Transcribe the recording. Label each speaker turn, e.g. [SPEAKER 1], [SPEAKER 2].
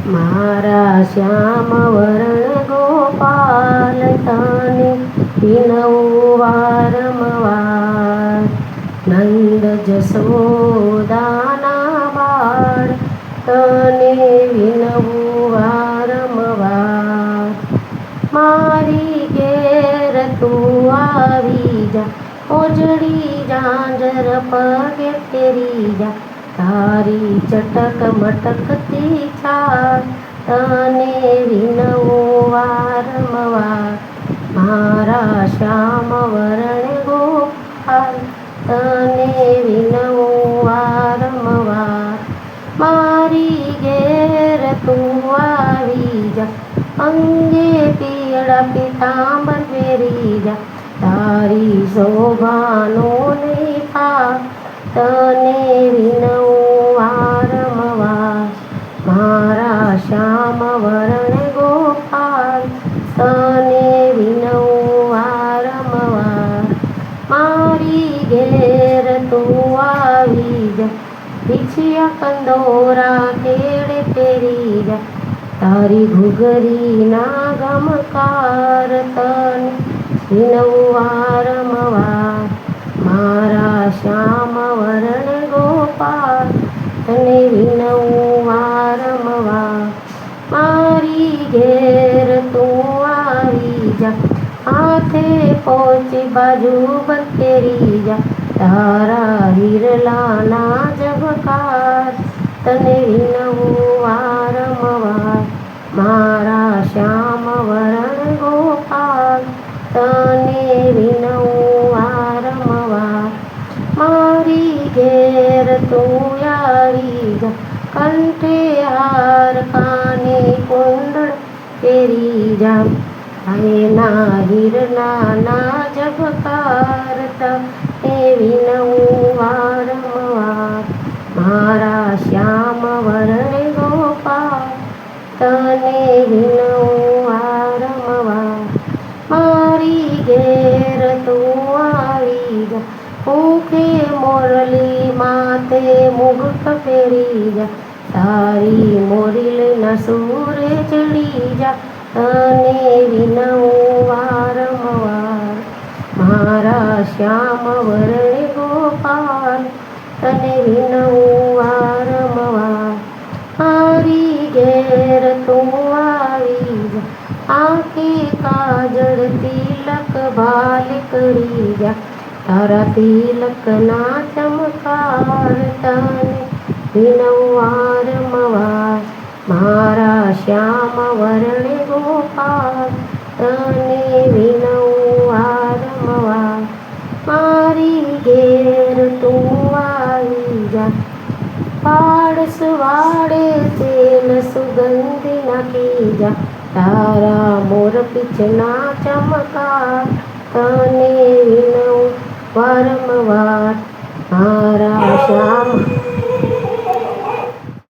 [SPEAKER 1] મારા શ્યામ વરણ ગોપાલ તને વિનવું વારંવાર. નંદ જશોદાના બાળ તને વિનવું વારંવાર. મારી ઘેર તું આવી જા, ઓજળી ઝાંઝર પગે ફેરી જા. તારી ચટક મટકતી છાલ તને વિનવું વારંવાર. મારા શ્યામ વરણ ગોપાલ તને વિનવું વારંવાર. મારી ઘેર તું આવી જા, અંગે પીળા પીતાંબર પહેરી જા. તારી શોભાનો નિખાર તને વિનવું વારંવાર. મારા શ્યામ વરણ ગોપાલ તને વિનવું વારંવાર. મારી ઘેર તું આવી જા, પીછિયા કંદોરા કેળે પહેરી જા. તારી ઘૂઘરીના ગમકાર તને વિનવું વારંવાર. મારા શ્યામ વરણ ગોપાલ તને વિનવું વારંવાર. મારી ઘેર તું આવી જા, હાથે પહોંચી બાજુ બતેરી જા. તારા હિરલાના ઝબકાર તને વિનવું વારંવાર. મારા શ્યામ વરણ ગોપાલ તને વિનવું વારંવાર. મારી ઘેર તું આવી જા, કંઠે હાર કાને કુંડળ પહેરી જા. એના હિરલાના ઝબકાર તને વિનવું વારંવાર. મારા શ્યામ વરણ ગોપાલ તને વિનવું વારંવાર. મારી ઘેર તું આવી જા, મુખે મોરલી માથે મુગટ ફેરી જા. તારી મોરલીના સૂરે ચડી જા, તને વિનવું વારંવાર. મારા શ્યામ વરણ ગોપાલ તને વિનવું વારંવાર. મારી ઘેર તું આવી જા, આંખે કાજળ તિલક ભાલ કરી જા. તારા તિલકના ચમકાર તને વિનવું વારંવાર. મારા શ્યામ વરણ ગોપાલ તને વિનવું વારંવાર. મારી ઘેર તું આવી જા, પાડસ વાળે તેલ સુગંધી નાખી જા. તારા મોર પીછના ચમકાર તને વિનવું વારંવાર. મારા શ્યામ